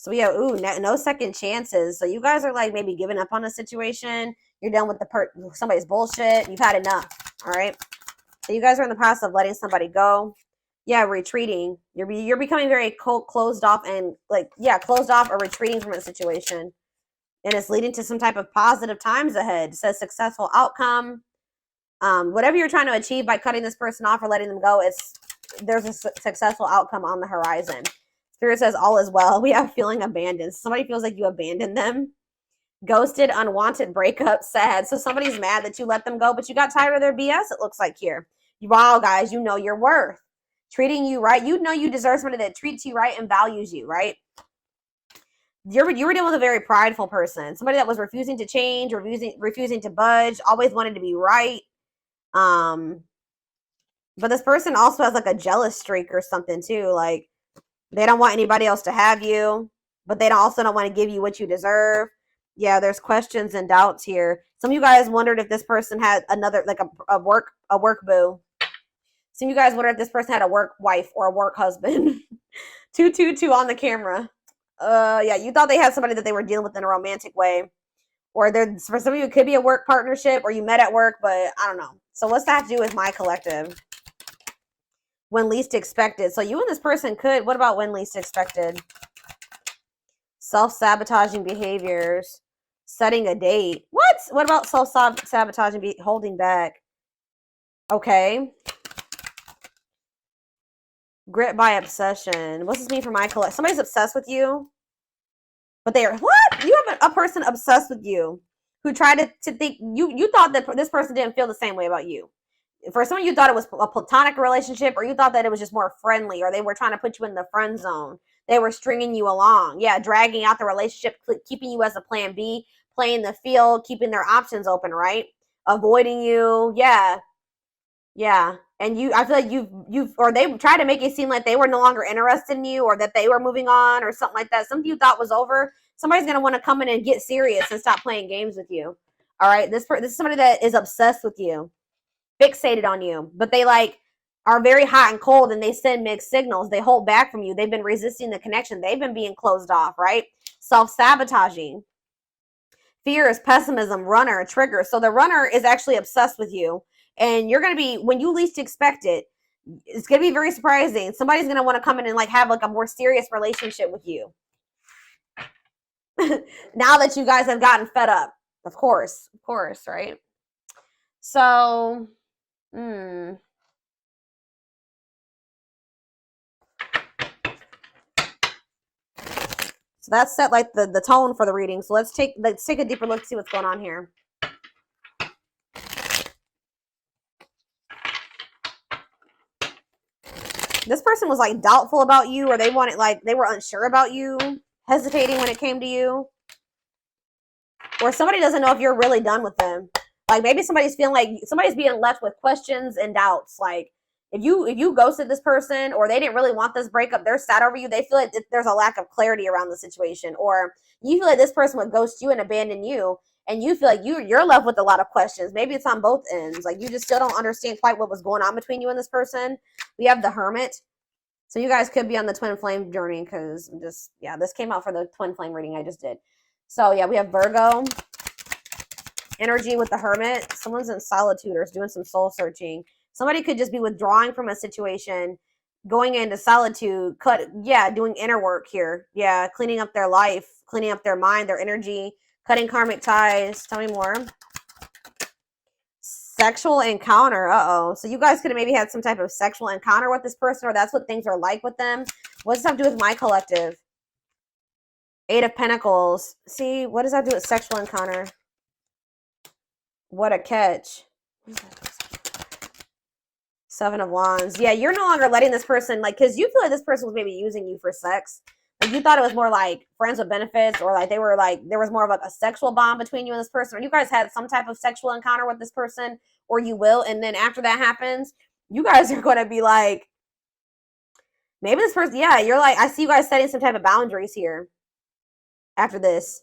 So we have, ooh, no second chances. So you guys are like maybe giving up on a situation. You're done with somebody's bullshit. You've had enough. All right. So you guys are in the process of letting somebody go. Yeah, retreating. You're becoming very closed off and like, yeah, closed off or retreating from a situation. And it's leading to some type of positive times ahead. It says successful outcome. Whatever you're trying to achieve by cutting this person off or letting them go, there's a successful outcome on the horizon. Spirit says all is well. We have feeling abandoned. Somebody feels like you abandoned them. Ghosted, unwanted breakup, sad. So somebody's mad that you let them go, but you got tired of their BS, it looks like here. Wow, guys, you know your worth. Treating you right. You know you deserve somebody that treats you right and values you, right? You were dealing with a very prideful person. Somebody that was refusing to change, refusing to budge, always wanted to be right. But this person also has like a jealous streak or something too. Like they don't want anybody else to have you, but they also don't want to give you what you deserve. Yeah, there's questions and doubts here. Some of you guys wondered if this person had another, like a work boo. Some of you guys wondered if this person had a work wife or a work husband. 222 on the camera. Yeah, you thought they had somebody that they were dealing with in a romantic way. Or for some of you, it could be a work partnership or you met at work, but I don't know. So what's that have to do with my collective? When least expected. So you and this person could, what about when least expected? Self-sabotaging behaviors. Setting a date. What about self-sabotaging, holding back? Okay. Grit by obsession. What's this mean for my collective? Somebody's obsessed with you. But they are, what? You have a person obsessed with you who tried to think, you thought that this person didn't feel the same way about you. For some of you thought it was a platonic relationship, or you thought that it was just more friendly, or they were trying to put you in the friend zone. They were stringing you along. Yeah, dragging out the relationship, keeping you as a plan B, playing the field, keeping their options open, right? Avoiding you. Yeah. Yeah. And I feel like or they tried to make it seem like they were no longer interested in you or that they were moving on or something like that. Something you thought was over. Somebody's going to want to come in and get serious and stop playing games with you. All right. This is somebody that is obsessed with you, fixated on you, but they like are very hot and cold and they send mixed signals. They hold back from you. They've been resisting the connection. They've been being closed off, right? Self-sabotaging. Fear is pessimism, runner, trigger. So the runner is actually obsessed with you. And you're going to be, when you least expect it, it's going to be very surprising. Somebody's going to want to come in and like have like a more serious relationship with you. Now that you guys have gotten fed up. Of course, right? So, So that's set like the tone for the reading. So let's take a deeper look to see what's going on here. This person was like doubtful about you, or they were unsure about you, hesitating when it came to you. Or somebody doesn't know if you're really done with them. Like maybe somebody's feeling like somebody's being left with questions and doubts. Like if you ghosted this person or they didn't really want this breakup, they're sad over you. They feel like there's a lack of clarity around the situation. Or you feel like this person would ghost you and abandon you. And you feel like you're left with a lot of questions. Maybe it's on both ends. Like you just still don't understand quite what was going on between you and this person. We have the Hermit. So you guys could be on the twin flame journey because this came out for the twin flame reading I just did. So yeah, we have Virgo energy with the Hermit. Someone's in solitude or is doing some soul searching. Somebody could just be withdrawing from a situation, going into solitude, doing inner work here. Yeah, cleaning up their life, cleaning up their mind, their energy, cutting karmic ties. Tell me more. Sexual encounter. So you guys could have maybe had some type of sexual encounter with this person, or that's what things are like with them. What does that have to do with my collective? Eight of Pentacles. See, what does that do with sexual encounter? What a catch. Seven of Wands. Yeah, you're no longer letting this person, like, because you feel like this person was maybe using you for sex. Like you thought it was more like friends with benefits, or like they were like, there was more of like a sexual bond between you and this person, or you guys had some type of sexual encounter with this person, or you will. And then after that happens, you guys are going to be like, maybe this person, yeah, you're like, I see you guys setting some type of boundaries here after this.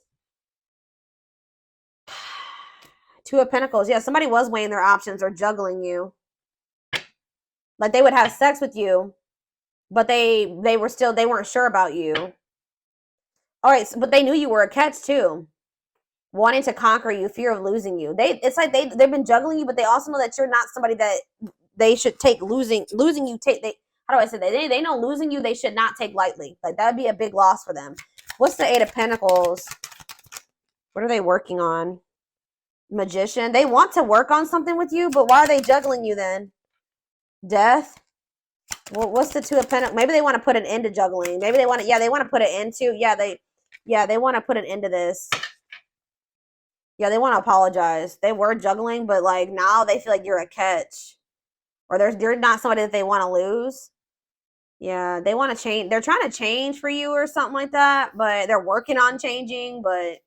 Two of Pentacles. Yeah, somebody was weighing their options or juggling you. Like they would have sex with you, but they weren't sure about you. All right, so, but they knew you were a catch too. Wanting to conquer you, fear of losing you. It's like they've been juggling you, but they also know that you're not somebody that they should take losing you take they how do I say that? They know losing you they should not take lightly. Like that would be a big loss for them. What's the Eight of Pentacles? What are they working on? Magician. They want to work on something with you, but why are they juggling you then? Death. Well, what's the Two of Pentacles? Maybe they want to put an end to juggling. Maybe they want to, they want to put an end to, they want to put an end to this. Yeah, they want to apologize. They were juggling, but like now they feel like you're a catch. Or you're not somebody that they want to lose. Yeah, they want to change. They're trying to change for you or something like that, but they're working on changing. But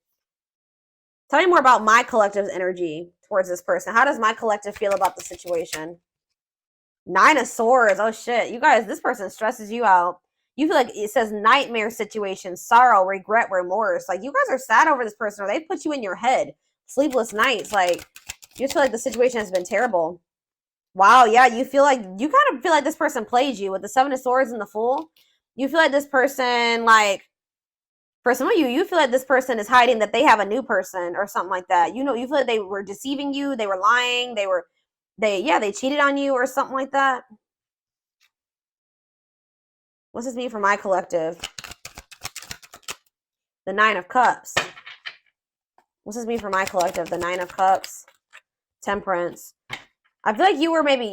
tell me more about my collective's energy towards this person. How does my collective feel about the situation? Nine of Swords. Oh, shit. You guys, this person stresses you out. You feel like it says nightmare situation, sorrow, regret, remorse. Like, you guys are sad over this person, or they put you in your head. Sleepless nights. Like, you just feel like the situation has been terrible. Wow, yeah, you kind of feel like this person plays you with the Seven of Swords and the Fool. You feel like this person, like, for some of you, you feel like this person is hiding that they have a new person or something like that. You feel like they were deceiving you, they were lying, they cheated on you or something like that. What's this mean for my collective? The Nine of Cups. What's this mean for my collective? The Nine of Cups. Temperance. I feel like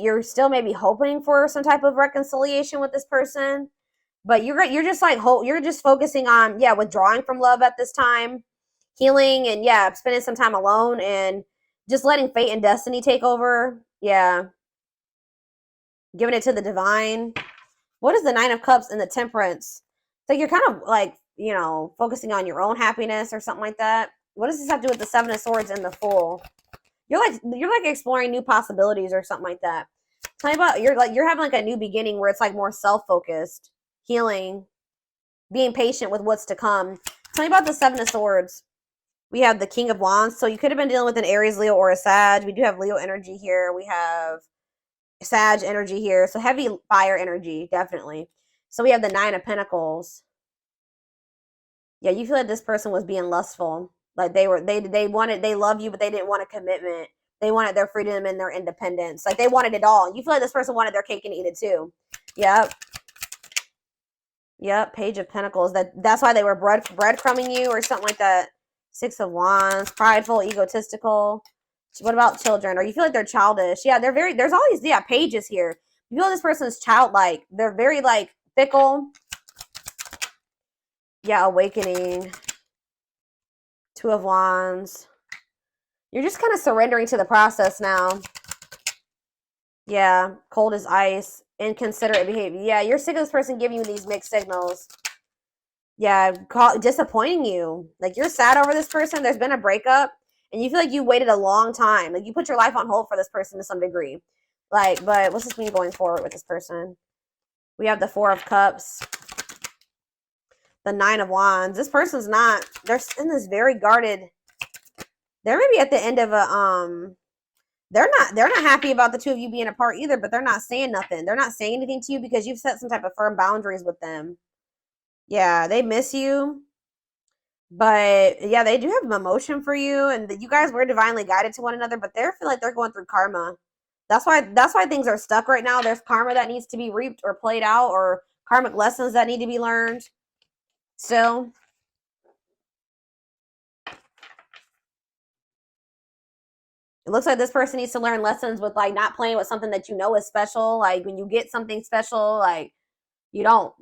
you're still maybe hoping for some type of reconciliation with this person, but you're just like you're just focusing on withdrawing from love at this time, healing, and spending some time alone and just letting fate and destiny take over. Yeah, giving it to the divine. What is the Nine of Cups and the Temperance? So you're kind of like focusing on your own happiness or something like that. What does this have to do with the Seven of Swords and the Fool? You're like exploring new possibilities or something like that. Tell me about you're having like a new beginning where it's like more self-focused, healing, being patient with what's to come. Tell me about the Seven of Swords. We have the King of Wands. So you could have been dealing with an Aries, Leo, or a Sag. We do have Leo energy here. We have Sag energy here. So heavy fire energy, definitely. So we have the Nine of Pentacles. Yeah, you feel like this person was being lustful. Like they love you, but they didn't want a commitment. They wanted their freedom and their independence. Like they wanted it all. You feel like this person wanted their cake and eat it too. Yep. Yep. Page of Pentacles. That's why they were breadcrumbing you or something like that. Six of Wands. Prideful, egotistical. What about children? Or you feel like they're childish? Yeah, there's all these pages here. You feel this person's childlike. They're very like fickle. Yeah, awakening. Two of Wands. You're just kind of surrendering to the process now. Yeah, cold as ice. Inconsiderate behavior. Yeah, you're sick of this person giving you these mixed signals. Yeah, disappointing you. Like you're sad over this person. There's been a breakup, and you feel like you waited a long time. Like you put your life on hold for this person to some degree. Like, but what's this mean going forward with this person? We have the Four of Cups. The Nine of Wands. This person's not. They're in this very guarded. They're maybe at the end of a they're not happy about the two of you being apart either, but they're not saying nothing. They're not saying anything to you because you've set some type of firm boundaries with them. Yeah, they miss you. But yeah, they do have emotion for you, and you guys were divinely guided to one another, but they feel like they're going through karma. That's why things are stuck right now. There's karma that needs to be reaped or played out, or karmic lessons that need to be learned. Still. It looks like this person needs to learn lessons with like not playing with something that you know is special. Like when you get something special, like you don't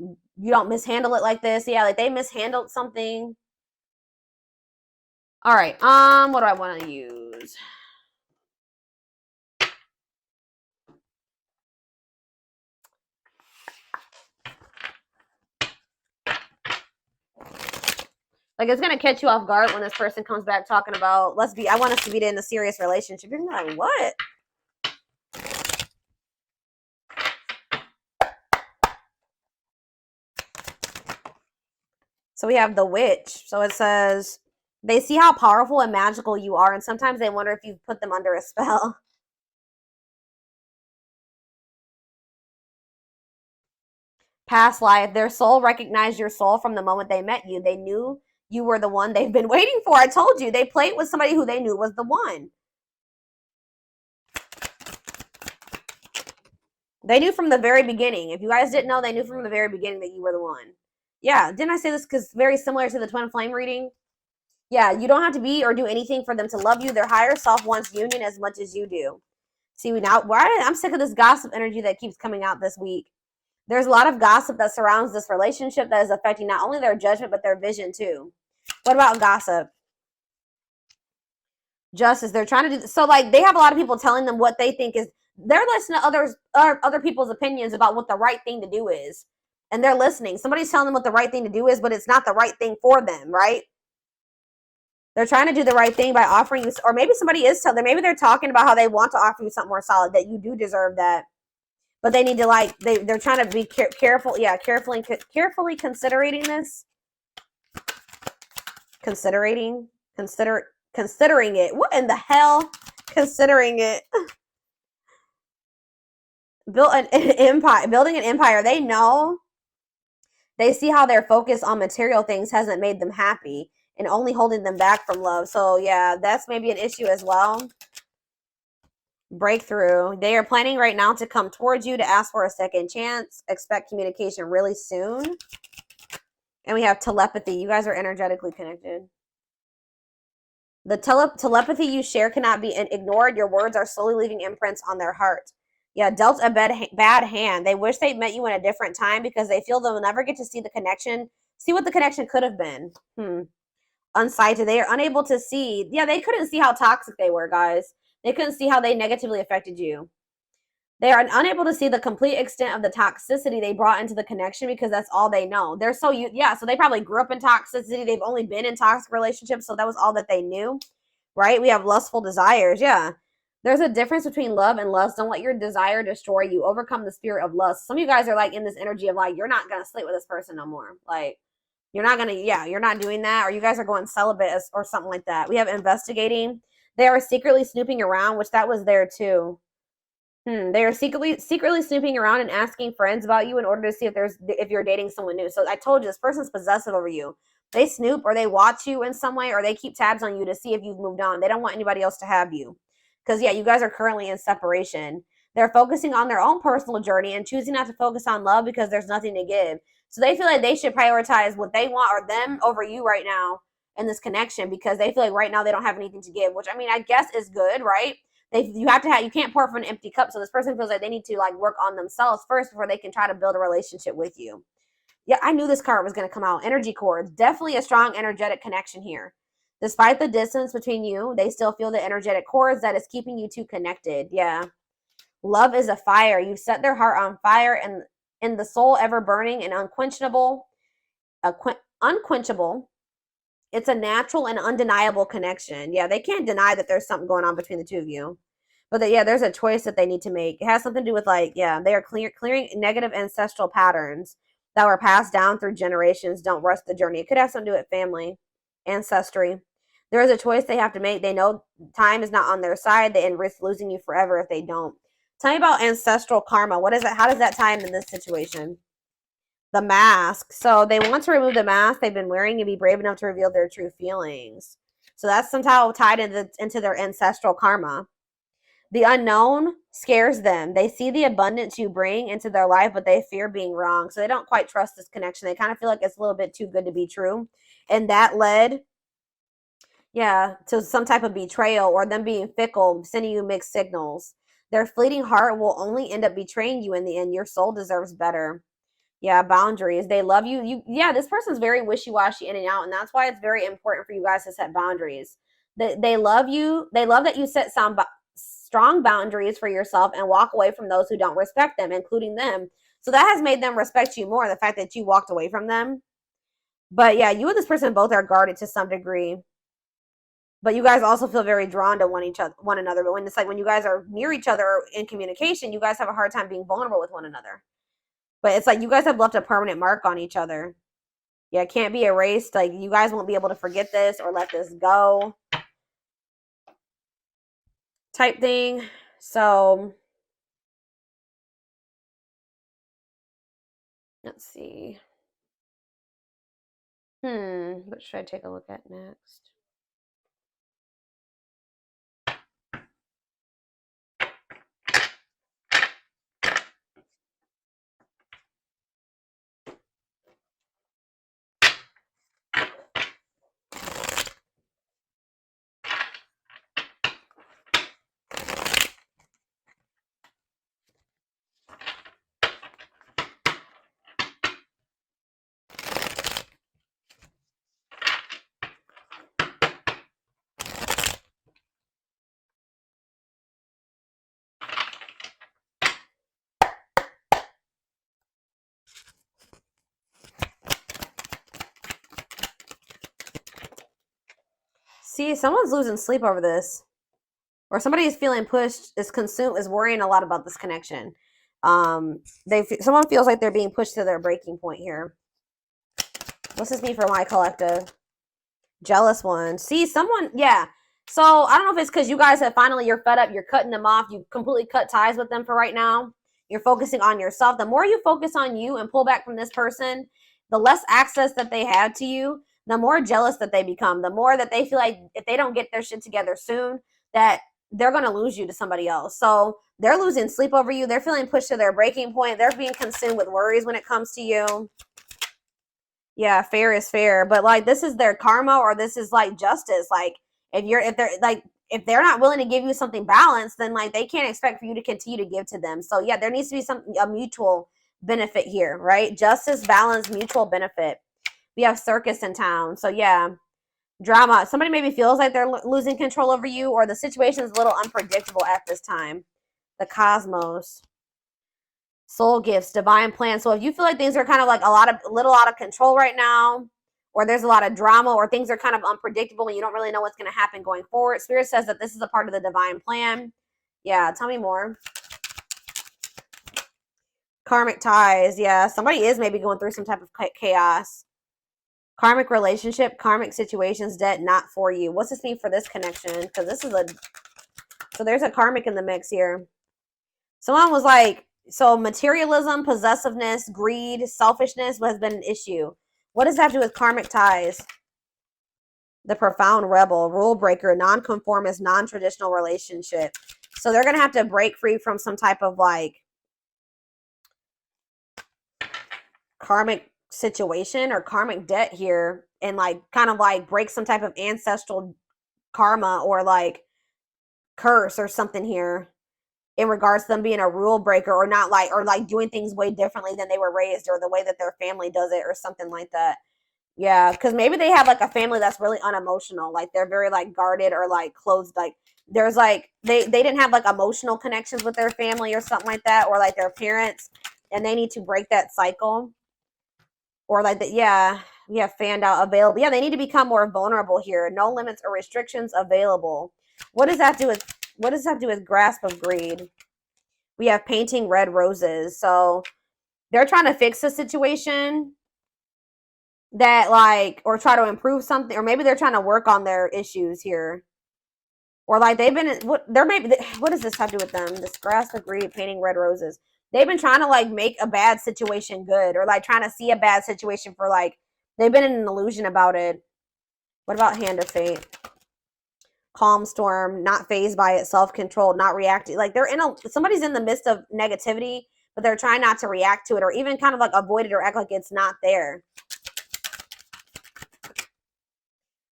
mishandle it like this. Yeah, like they mishandled something. All right. What do I want to use? Like it's gonna catch you off guard when this person comes back talking about I want us to be in a serious relationship. You're gonna be like, what? So we have the Witch. So it says they see how powerful and magical you are, and sometimes they wonder if you've put them under a spell. Past life. Their soul recognized your soul from the moment they met you. They knew you were the one they've been waiting for. I told you. They played with somebody who they knew was the one. They knew from the very beginning. If you guys didn't know, they knew from the very beginning that you were the one. Yeah, didn't I say this because very similar to the twin flame reading? Yeah, you don't have to be or do anything for them to love you. Their higher self wants union as much as you do. See, now, I'm sick of this gossip energy that keeps coming out this week. There's a lot of gossip that surrounds this relationship that is affecting not only their judgment, but their vision too. What about gossip? Justice. They're trying to do so. Like they have a lot of people telling them what they think is. They're listening to other people's opinions about what the right thing to do is, and they're listening. Somebody's telling them what the right thing to do is, but it's not the right thing for them, right? They're trying to do the right thing by offering you, or maybe somebody is telling them. Maybe they're talking about how they want to offer you something more solid, that you do deserve that, but they need to like they're trying to be careful. Yeah, carefully considering this. Considering it. What in the hell? Considering it. Building an empire. They know. They see how their focus on material things hasn't made them happy and only holding them back from love. So yeah, that's maybe an issue as well. Breakthrough. They are planning right now to come towards you to ask for a second chance. Expect communication really soon. And we have telepathy. You guys are energetically connected. The telepathy you share cannot be ignored. Your words are slowly leaving imprints on their heart. Yeah, dealt a bad hand. They wish they'd met you in a different time because they feel they'll never get to see the connection, see what the connection could have been. Unsighted. They are unable to see. Yeah, they couldn't see how toxic they were, guys. They couldn't see how they negatively affected you. They are unable to see the complete extent of the toxicity they brought into the connection because that's all they know. They're so, so they probably grew up in toxicity. They've only been in toxic relationships, so that was all that they knew, right? We have lustful desires, yeah. There's a difference between love and lust. Don't let your desire destroy you. Overcome the spirit of lust. Some of you guys are like in this energy of like, you're not going to sleep with this person no more. Like, you're not going to, you're not doing that. Or you guys are going celibate or something like that. We have investigating. They are secretly snooping around, which that was there too. They are secretly snooping around and asking friends about you in order to see if you're dating someone new. So I told you, this person's possessive over you. They snoop or they watch you in some way or they keep tabs on you to see if you've moved on. They don't want anybody else to have you. Because, you guys are currently in separation. They're focusing on their own personal journey and choosing not to focus on love because there's nothing to give. So they feel like they should prioritize what they want or them over you right now in this connection because they feel like right now they don't have anything to give, which, I mean, I guess is good, right? You can't pour from an empty cup. So this person feels like they need to like work on themselves first before they can try to build a relationship with you. Yeah, I knew this card was going to come out. Energy cords. Definitely a strong energetic connection here. Despite the distance between you, they still feel the energetic cords that is keeping you two connected. Yeah. Love is a fire. You set their heart on fire and in the soul ever burning and unquenchable. Unquenchable. It's a natural and undeniable connection. Yeah, they can't deny that there's something going on between the two of you. But there's a choice that they need to make. It has something to do with they are clearing negative ancestral patterns that were passed down through generations. Don't rush the journey. It could have something to do with family, ancestry. There is a choice they have to make. They know time is not on their side. They risk losing you forever if they don't. Tell me about ancestral karma. What is it? How does that tie in this situation? The mask. So they want to remove the mask they've been wearing and be brave enough to reveal their true feelings. So that's somehow tied into their ancestral karma. The unknown scares them. They see the abundance you bring into their life, but they fear being wrong. So they don't quite trust this connection. They kind of feel like it's a little bit too good to be true. And that led, to some type of betrayal or them being fickle, sending you mixed signals. Their fleeting heart will only end up betraying you in the end. Your soul deserves better. Yeah, boundaries. They love you. This person's very wishy-washy in and out, and that's why it's very important for you guys to set boundaries. They love you. They love that you set some strong boundaries for yourself and walk away from those who don't respect them, including them. So that has made them respect you more, the fact that you walked away from them. But you and this person both are guarded to some degree. But you guys also feel very drawn to one another. But when it's like when you guys are near each other or in communication, you guys have a hard time being vulnerable with one another. But it's like you guys have left a permanent mark on each other. Yeah, it can't be erased. Like you guys won't be able to forget this or let this go. Type thing. So let's see. What should I take a look at next? See, someone's losing sleep over this. Or somebody is feeling pushed, is worrying a lot about this connection. Someone feels like they're being pushed to their breaking point here. What's this mean for my collective? Jealous one. See, someone, yeah. So I don't know if it's because you guys have finally, you're fed up, you're cutting them off, you completely cut ties with them for right now. You're focusing on yourself. The more you focus on you and pull back from this person, the less access that they have to you, the more jealous that they become, the more that they feel like if they don't get their shit together soon, that they're going to lose you to somebody else. So they're losing sleep over you. They're feeling pushed to their breaking point. They're being consumed with worries when it comes to you. Yeah, fair is fair, but like this is their karma, or this is like justice. Like if they're not willing to give you something balanced, then like they can't expect for you to continue to give to them. So yeah, there needs to be a mutual benefit here, right? Justice, balance, mutual benefit. We have circus in town, so yeah, drama. Somebody maybe feels like they're losing control over you, or the situation is a little unpredictable at this time. The cosmos. Soul gifts, divine plan. So if you feel like things are kind of like little out of control right now, or there's a lot of drama, or things are kind of unpredictable and you don't really know what's going to happen going forward, Spirit says that this is a part of the divine plan. Yeah, tell me more. Karmic ties. Yeah, somebody is maybe going through some type of chaos. Karmic relationship, karmic situations, debt not for you. What's this mean for this connection? Because this is so there's a karmic in the mix here. Someone was like, so materialism, possessiveness, greed, selfishness has been an issue. What does that do with karmic ties? The profound rebel, rule breaker, nonconformist, non-traditional relationship. So they're going to have to break free from some type of like karmic situation or karmic debt here, and like kind of like break some type of ancestral karma or like curse or something here in regards to them being a rule breaker, or not like, or like doing things way differently than they were raised, or the way that their family does it, or something like that. Yeah, because maybe they have like a family that's really unemotional, like they're very like guarded or like closed, like there's like they didn't have like emotional connections with their family or something like that, or like their parents, and they need to break that cycle. Or like that, yeah, we have fanned out, available. Yeah, they need to become more vulnerable here. No limits or restrictions available. What does that do with grasp of greed? We have painting red roses. So they're trying to fix the situation that like, or try to improve something, or maybe they're trying to work on their issues here. Or like they've been, what does this have to do with them? This grasp of greed, painting red roses. They've been trying to like make a bad situation good, or like trying to see a bad situation for like, they've been in an illusion about it. What about hand of fate? Calm storm, not phased by it, self-controlled, not reacting. Like somebody's in the midst of negativity, but they're trying not to react to it, or even kind of like avoid it or act like it's not there.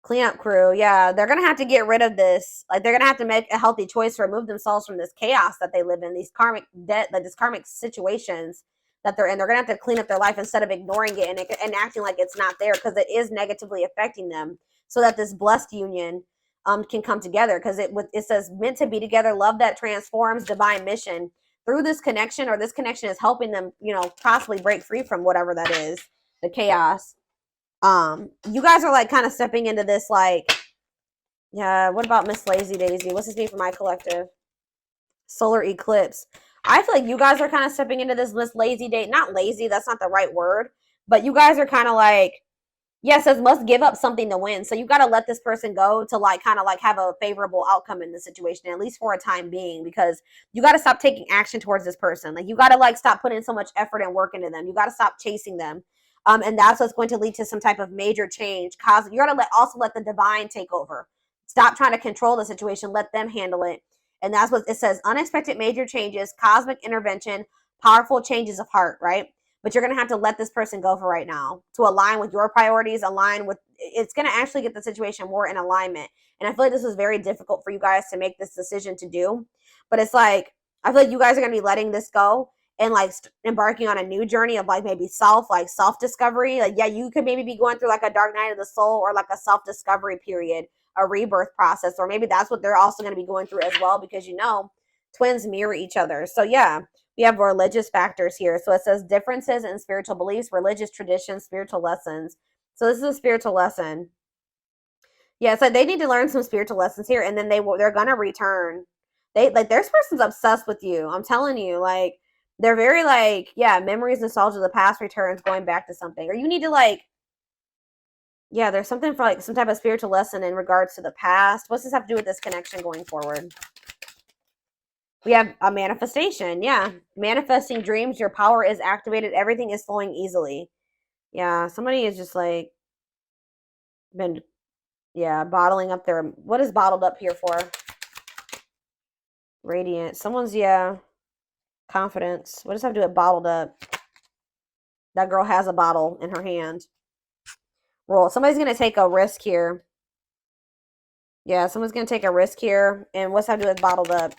Cleanup crew. Yeah, they're going to have to get rid of this. Like they're going to have to make a healthy choice to remove themselves from this chaos that they live in, these karmic debt, like these karmic situations that they're in. They're going to have to clean up their life instead of ignoring it and acting like it's not there, because it is negatively affecting them, so that this blessed union can come together, because it says meant to be together, love that transforms, divine mission through this connection, or this connection is helping them, possibly break free from whatever that is, the chaos. You guys are like kind of stepping into this, like, yeah, what about Miss Lazy Daisy? What's this mean for my collective? Solar eclipse. I feel like you guys are kind of stepping into this Miss Lazy Day. Not lazy, that's not the right word, but you guys are kind of like, yes, it must give up something to win. So you got to let this person go to like kind of like have a favorable outcome in the situation, at least for a time being, because you got to stop taking action towards this person. Like you got to like stop putting so much effort and work into them. You got to stop chasing them. And that's what's going to lead to some type of major change. You're going to also let the divine take over. Stop trying to control the situation. Let them handle it. And that's what it says. Unexpected major changes, cosmic intervention, powerful changes of heart, right? But you're going to have to let this person go for right now to align with your priorities, align with, it's going to actually get the situation more in alignment. And I feel like this was very difficult for you guys to make this decision to do. But it's like, I feel like you guys are going to be letting this go and like embarking on a new journey of like maybe self-discovery. Like, yeah, you could maybe be going through like a dark night of the soul or like a self-discovery period, a rebirth process, or maybe that's what they're also going to be going through as well, because twins mirror each other. So yeah, we have religious factors here. So it says differences in spiritual beliefs, religious traditions, spiritual lessons. So this is a spiritual lesson. Yeah, so they need to learn some spiritual lessons here, and then they're gonna return. This person's obsessed with you. I'm telling you, like, they're very like, yeah, memories, nostalgia, the past returns, going back to something. Or you need to like, yeah, there's something for like some type of spiritual lesson in regards to the past. What's this have to do with this connection going forward? We have a manifestation. Yeah, manifesting dreams. Your power is activated. Everything is flowing easily. Yeah, somebody is just like been, yeah, bottling up their, what is bottled up here for? Radiant. Someone's, yeah, confidence. What does that have to do with bottled up? That girl has a bottle in her hand. Roll. Somebody's going to take a risk here. Yeah, someone's going to take a risk here. And what's that have to do with bottled up?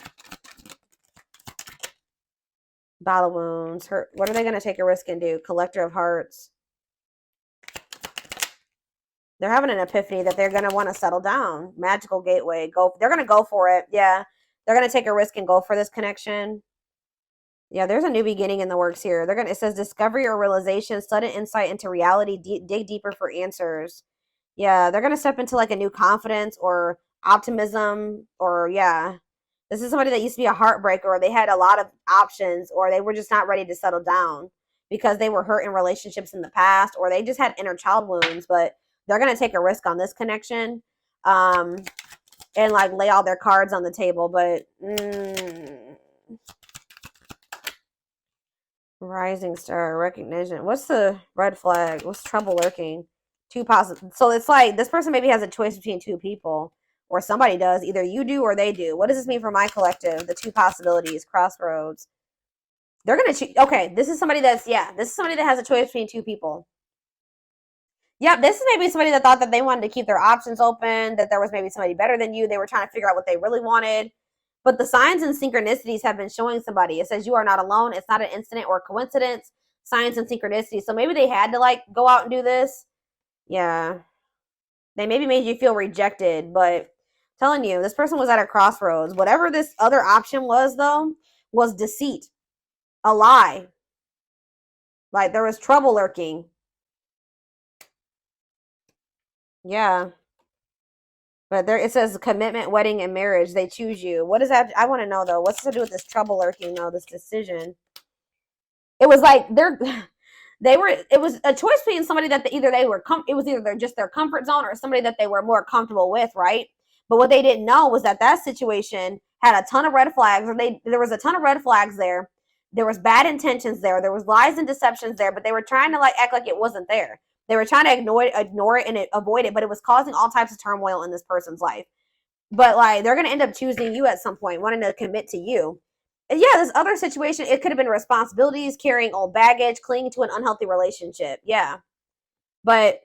Battle wounds. What are they going to take a risk and do? Collector of hearts. They're having an epiphany that they're going to want to settle down. Magical gateway. They're going to go for it. Yeah. They're going to take a risk and go for this connection. Yeah, there's a new beginning in the works here. It says discovery or realization, sudden insight into reality, dig deeper for answers. Yeah, they're going to step into like a new confidence or optimism, or yeah. This is somebody that used to be a heartbreaker, or they had a lot of options, or they were just not ready to settle down because they were hurt in relationships in the past, or they just had inner child wounds, but they're going to take a risk on this connection. And like lay all their cards on the table, but rising star recognition. What's the red flag? What's trouble lurking? Two positive. So it's like this person maybe has a choice between two people, or somebody does. Either you do or they do. What does this mean for my collective? The two possibilities, crossroads. They're gonna choose. Okay, this is somebody that's, yeah, this is somebody that has a choice between two people. Yep, this is maybe somebody that thought that they wanted to keep their options open, that there was maybe somebody better than you. They were trying to figure out what they really wanted. But the signs and synchronicities have been showing somebody. It says you are not alone. It's not an incident or coincidence. Signs and synchronicities. So maybe they had to like go out and do this. Yeah. They maybe made you feel rejected, but I'm telling you, this person was at a crossroads. Whatever this other option was, though, was deceit. A lie. Like there was trouble lurking. Yeah. But there it says commitment, wedding, and marriage. They choose you. What is that? I want to know though. What's to do with this trouble lurking though? This decision. It was like it was a choice between somebody that it was either just their comfort zone or somebody that they were more comfortable with, right? But what they didn't know was that situation had a ton of red flags, or there was a ton of red flags there. There was bad intentions there. There was lies and deceptions there, but they were trying to like act like it wasn't there. They were trying to ignore it and avoid it, but it was causing all types of turmoil in this person's life. But like they're gonna end up choosing you at some point, wanting to commit to you. And yeah, this other situation, it could have been responsibilities, carrying old baggage, clinging to an unhealthy relationship. Yeah. But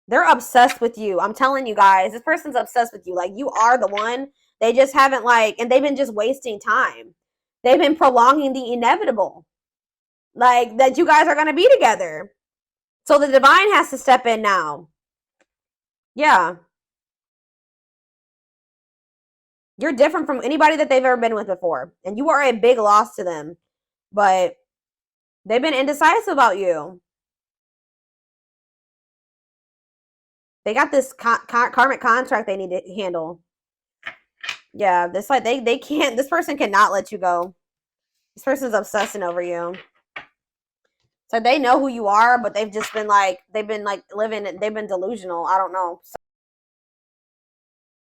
they're obsessed with you. I'm telling you guys, this person's obsessed with you. Like you are the one. They just haven't and they've been just wasting time. They've been prolonging the inevitable. Like that you guys are going to be together. So the divine has to step in now. Yeah. You're different from anybody that they've ever been with before. And you are a big loss to them. But they've been indecisive about you. They got this karmic contract they need to handle. Yeah, this they can't. This person cannot let you go. This person's obsessing over you. So they know who you are, but they've just been they've been living. They've been delusional. I don't know.